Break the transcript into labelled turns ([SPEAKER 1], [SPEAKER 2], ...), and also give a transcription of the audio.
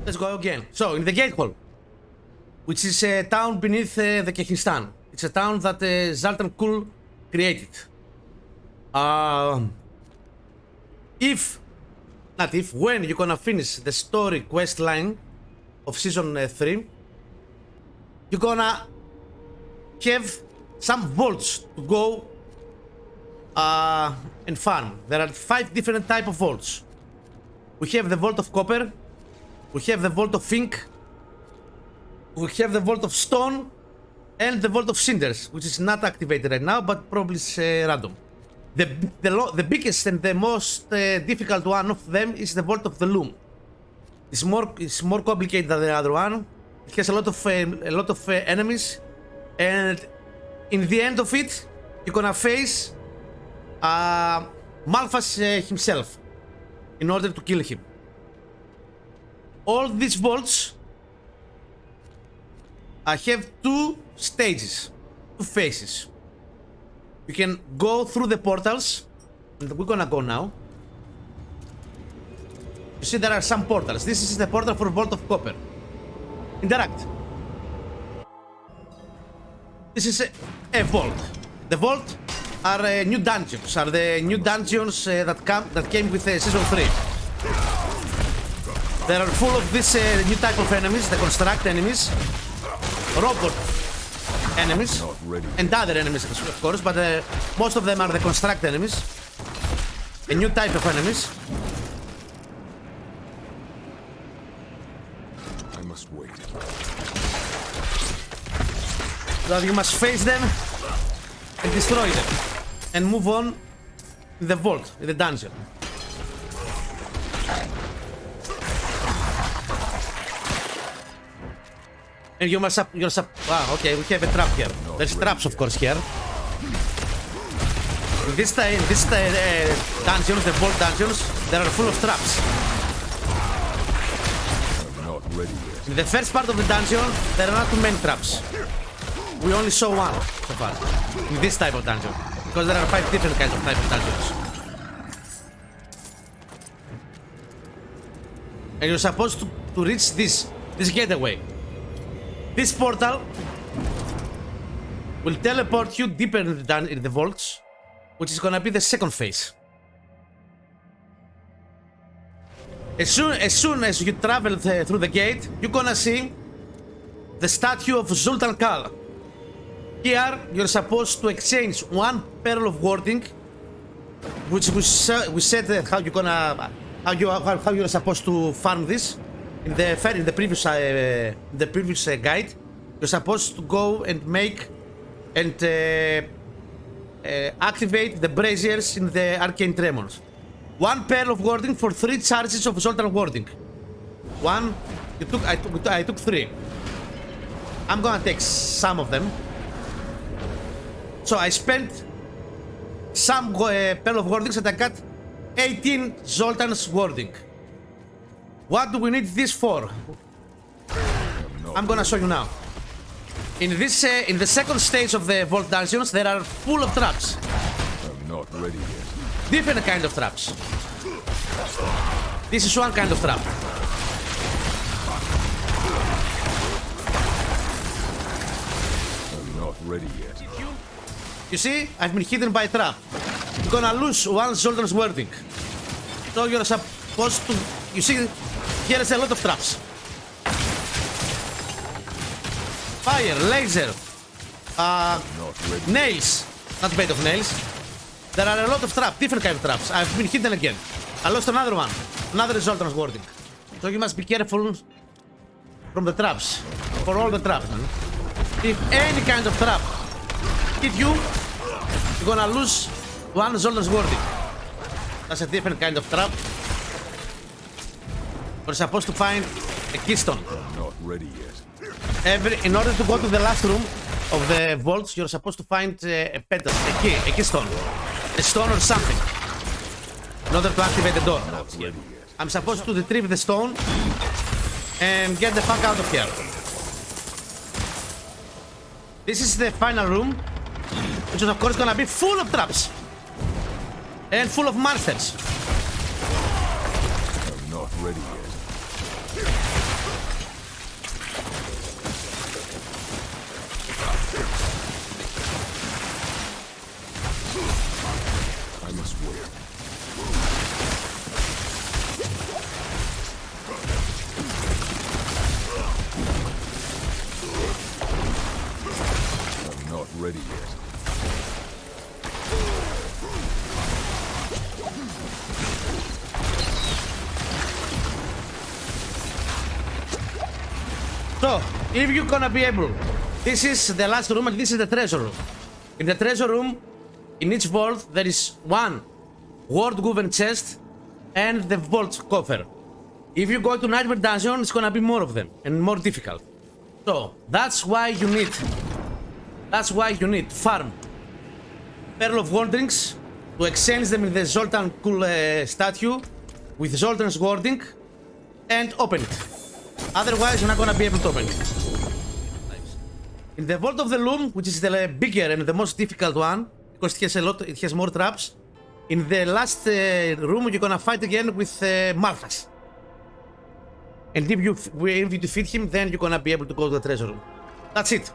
[SPEAKER 1] Let's go again. So, in the gate hall, which is a town beneath the Kekistan. It's a town that Zoltan Kul created. When you're gonna finish the story quest line of season 3, you're gonna have some vaults to go and farm. There are 5 different type of vaults. We have the vault of copper, we have the vault of ink, we have the vault of stone, and the vault of cinders, which is not activated right now, but probably is random. The biggest and the most difficult one of them is the vault of the loom. It's more complicated than the other one. It has a lot of enemies, and in the end of it, you're gonna face Malphas himself in order to kill him. All these vaults have 2 stages, 2 phases. You can go through the portals, and we're gonna go now. You see there are some portals. This is the portal for Vault of Copper. Interact. This is a vault. The vault are new dungeons. Are the new dungeons that came with season 3. They are full of this new type of enemies, the construct enemies, robot enemies, and other enemies, of course, but most of them are the construct enemies. A new type of enemies.
[SPEAKER 2] I must wait.
[SPEAKER 1] So you must face them and destroy them, and move on in the vault, in the dungeon. And you must okay, we have a trap here. There's traps, of course, here. In this dungeons, the vault dungeons, they are full of traps.
[SPEAKER 2] I'm not ready yet.
[SPEAKER 1] In the first part of the dungeon, there are not too many traps. We only saw one so far in this type of dungeon, because there are 5 different kinds of dungeons. And you're supposed to reach this gateway. This portal will teleport you deeper in the vaults, which is gonna be the second phase. As soon as you travel through the gate, you're gonna see the statue of Zoltan Kal. Here, you're supposed to exchange 1 pearl of warding, which we said how you're supposed to farm this. In the previous guide, you're supposed to go and make and activate the braziers in the arcane tremors. 1 pearl of warding for 3 charges of Zoltan warding. I took 3. I'm gonna take some of them. So I spent some pearl of wardings and I got 18 Zoltan's warding. What do we need this for? I'm gonna show you now. In the second stage of the vault dungeons, there are full of traps.
[SPEAKER 2] I'm not ready yet.
[SPEAKER 1] Different kind of traps. This is one kind of trap.
[SPEAKER 2] I'm not ready yet.
[SPEAKER 1] You see, I've been hidden by a trap. You're gonna lose 1 Zoltan's wording. So you're supposed to. You see, here is a lot of traps. Fire, laser, nails. Not made of nails. There are a lot of traps, different kind of traps. I've been hidden again. I lost another one. Another Zoltan's wording. So you must be careful from the traps. For all the traps, man. If any kind of trap hit you, you're gonna lose 1 Zoltan's wording. That's a different kind of trap. We're supposed to find a keystone.
[SPEAKER 2] I'm not ready yet.
[SPEAKER 1] In order to go to the last room of the vaults, you're supposed to find a pedal, a keystone, a stone or something, in order to activate the door. I'm supposed to retrieve the stone and get the fuck out of here. This is the final room, which is of course gonna be full of traps and full of monsters.
[SPEAKER 2] I'm not ready yet. ready yet.
[SPEAKER 1] So, if you're gonna be able, this is the last room and this is the treasure room. In the treasure room, in each vault, there is one ward-woven chest and the vault coffer. If you go to Nightmare Dungeon, it's gonna be more of them and more difficult. So, that's why you need farm Pearl of Wanderings to exchange them in the Zoltan cool statue with Zoltan's warding and open it. Otherwise, you're not gonna be able to open it. Nice. In the Vault of the Loom, which is the bigger and the most difficult one, because it has more traps. In the last room, you're gonna fight again with Malthus. And if you defeat him, then you're gonna be able to go to the treasure room. That's it.